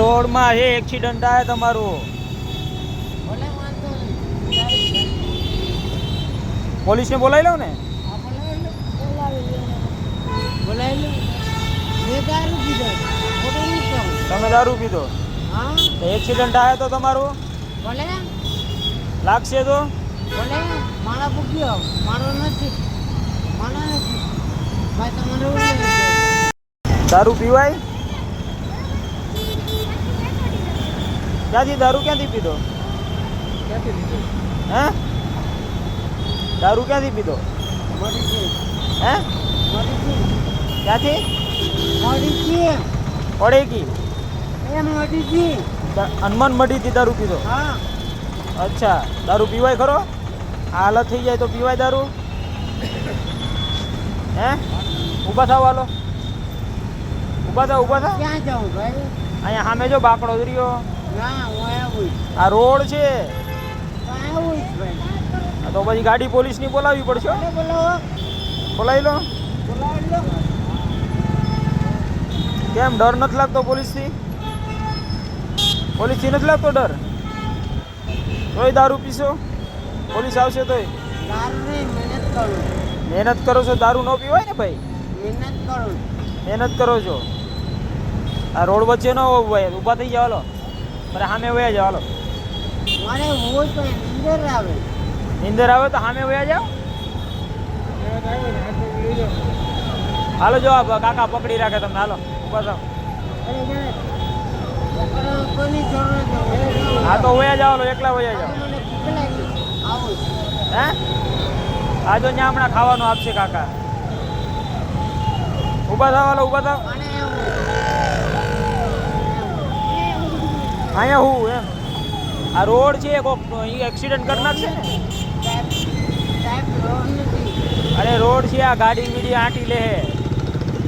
રોડમાં હે એક્સિડન્ટ આવે તમારું. ભલે વાંધો નહીં. પોલીસને બોલાવી લઉં ને? બોલાવી લો. મેં દારૂ પીધો. ખોટું નહીં કહું. તમે દારૂ પીધો? હા. તો એક્સિડન્ટ આવે તો તમારું ભલે લાગશે તો? ભલે મારા પૂછ્યો મારો નથી. મારા નથી ભાઈ તમારે દારૂ પીવાય? ક્યાંથી દારૂ ક્યાંથી પીધો? હે દારૂ ક્યાંથી પીધો? હે ક્યાંથી? પડેકી હનુમાન મઢીથી દારૂ પીધો? હા. અચ્છા, દારૂ પીવાય ખરો? આ હાલત થઈ જાય તો પીવાય દારૂ? હે ઊભા થાવ, હાલો ઊભા થાવ, ઊભા થાવ. ક્યાં જાઉં ભાઈ? અહીંયા સામે જો બાકડો દરિયો. ના હું આવું. આ રોડ છે. આવું ભાઈ. તો પછી ગાડી પોલીસની બોલાવવી પડશે. બોલાવો. બોલાવી લો. બોલાવી લો. કેમ ડર નથી લાગતો પોલીસથી? પોલીસથી નથી લાગતો ડર? તોય દારૂ પીશો? પોલીસ આવશે તોય? દારૂ નહીં, મહેનત કરું. મહેનત કરો છો, દારૂ ન પીવાય ને ભાઈ. મહેનત કરું. મહેનત કરો છો. આ રોડ વચ્ચે ન ભાઈ ઊભા થઈ જાવ. હાલો મારે સામે વયા જાવ. હાલો મારે હોય તો નીંદર આવે. નીંદર આવે તો સામે વયા જાવ. હાલો જો આ કાકા પકડી રાખે તમને. હાલો ઊભા થાવ. કોની જરૂર નથી. હા તો વયા જાવ. હાલો એકલા વયા જાવ. મને ભૂખ લાગી. આવું. હે આ જો ત્યાં હમણાં ખાવાનું આપશે કાકા. ઊભા થાવ. હાલો ઊભા થાવ. અને અહીંયા હું એમ આ રોડ છે કોક એક્સિડન્ટ કરી નાખશે ને. સાહેબ રોડ નથી. અરે રોડ છે, આ ગાડી મીડી આંટી લે.